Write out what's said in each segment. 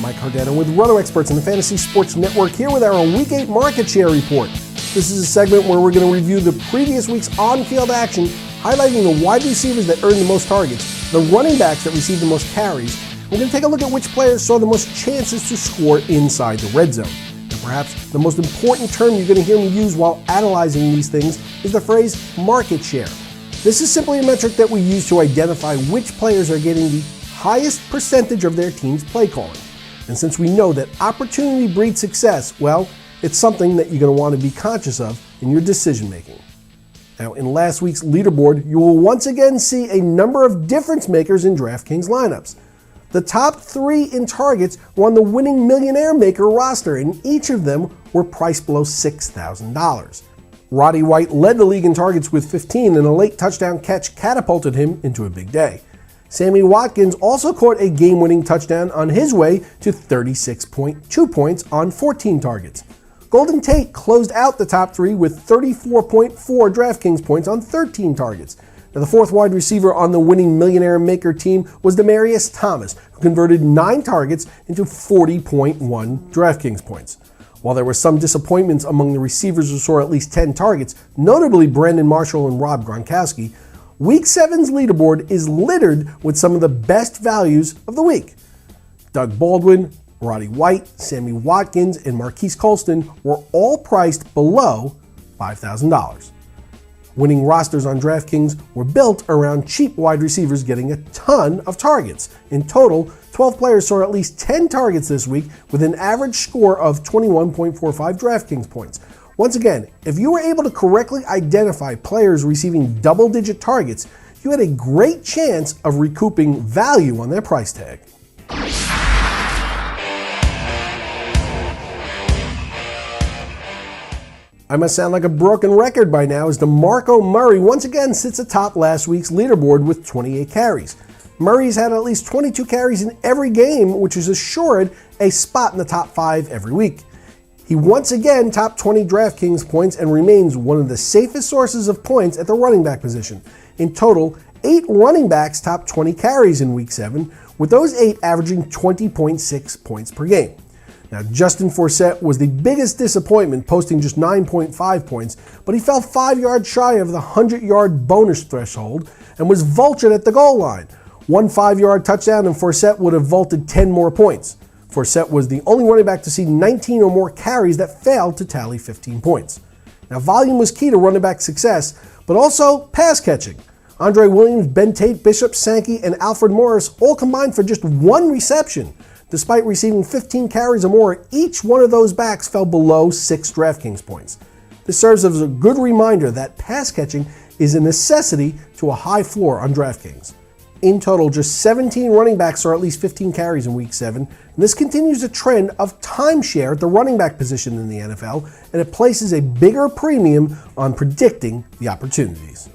Mike Cardano with Roto Experts in the Fantasy Sports Network here with our Week 8 Market Share Report. This is a segment where we're going to review the previous week's on-field action, highlighting the wide receivers that earned the most targets, the running backs that received the most carries. We're going to take a look at which players saw the most chances to score inside the red zone. And perhaps the most important term you're going to hear me use while analyzing these things is the phrase market share. This is simply a metric that we use to identify which players are getting the highest percentage of their team's play calling. And since we know that opportunity breeds success, well, it's something that you're going to want to be conscious of in your decision making. Now, in last week's leaderboard, you will once again see a number of difference makers in DraftKings lineups. The top 3 in targets were on the winning Millionaire Maker roster, and each of them were priced below $6,000. Roddy White led the league in targets with 15, and a late touchdown catch catapulted him into a big day. Sammy Watkins also caught a game-winning touchdown on his way to 36.2 points on 14 targets. Golden Tate closed out the top 3 with 34.4 DraftKings points on 13 targets. Now, the fourth wide receiver on the winning Millionaire Maker team was Demaryius Thomas, who converted 9 targets into 40.1 DraftKings points. While there were some disappointments among the receivers who saw at least 10 targets, notably Brandon Marshall and Rob Gronkowski, Week 7's leaderboard is littered with some of the best values of the week. Doug Baldwin, Roddy White, Sammy Watkins, and Marquise Colston were all priced below $5,000. Winning rosters on DraftKings were built around cheap wide receivers getting a ton of targets. In total, 12 players saw at least 10 targets this week with an average score of 21.45 DraftKings points. Once again, if you were able to correctly identify players receiving double-digit targets, you had a great chance of recouping value on their price tag. I must sound like a broken record by now as DeMarco Murray once again sits atop last week's leaderboard with 28 carries. Murray's had at least 22 carries in every game, which is assured a spot in the top 5 every week. He once again topped 20 DraftKings points and remains one of the safest sources of points at the running back position. In total, 8 running backs topped 20 carries in Week 7, with those 8 averaging 20.6 points per game. Now, Justin Forsett was the biggest disappointment, posting just 9.5 points, but he fell 5 yards shy of the 100-yard bonus threshold and was vultured at the goal line. One 5-yard touchdown and Forsett would have vaulted 10 more points. Forsett was the only running back to see 19 or more carries that failed to tally 15 points. Now, volume was key to running back success, but also pass catching. Andre Williams, Ben Tate, Bishop Sankey, and Alfred Morris all combined for just 1 reception. Despite receiving 15 carries or more, each one of those backs fell below 6 DraftKings points. This serves as a good reminder that pass catching is a necessity to a high floor on DraftKings. In total, just 17 running backs saw at least 15 carries in Week 7, and this continues a trend of timeshare at the running back position in the NFL, and it places a bigger premium on predicting the opportunities.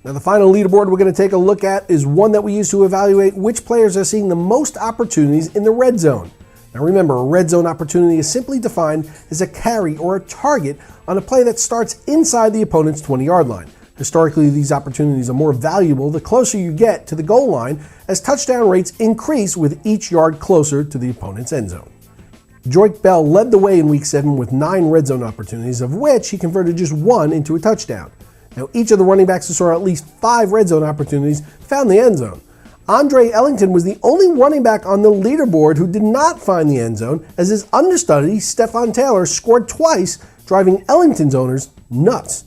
Now, the final leaderboard we're going to take a look at is one that we use to evaluate which players are seeing the most opportunities in the red zone. Now remember, a red zone opportunity is simply defined as a carry or a target on a play that starts inside the opponent's 20-yard line. Historically, these opportunities are more valuable the closer you get to the goal line, as touchdown rates increase with each yard closer to the opponent's end zone. Joique Bell led the way in Week 7 with 9 red zone opportunities, of which he converted just 1 into a touchdown. Now, each of the running backs who saw at least 5 red zone opportunities found the end zone. Andre Ellington was the only running back on the leaderboard who did not find the end zone, as his understudy, Stephon Taylor, scored twice, driving Ellington's owners nuts.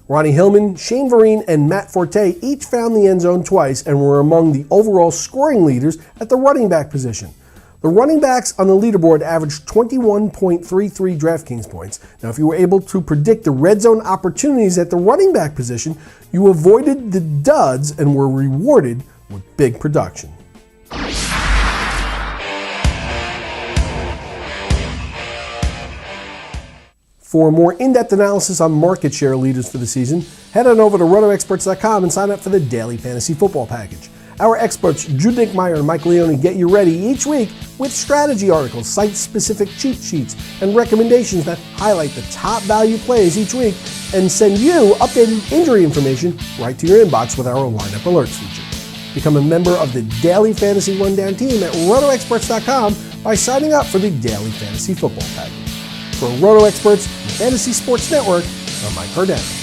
Ronnie Hillman, Shane Vereen, and Matt Forte each found the end zone twice and were among the overall scoring leaders at the running back position. The running backs on the leaderboard averaged 21.33 DraftKings points. Now, if you were able to predict the red zone opportunities at the running back position, you avoided the duds and were rewarded with big production. For a more in-depth analysis on market share leaders for the season, head on over to RotoExperts.com and sign up for the Daily Fantasy Football Package. Our experts Drew Dinkmeyer and Mike Leone get you ready each week with strategy articles, site-specific cheat sheets, and recommendations that highlight the top value plays each week and send you updated injury information right to your inbox with our lineup alerts feature. Become a member of the Daily Fantasy Rundown team at RotoExperts.com by signing up for the Daily Fantasy Football Package. For Roto Experts and Fantasy Sports Network, I'm Mike Cardano.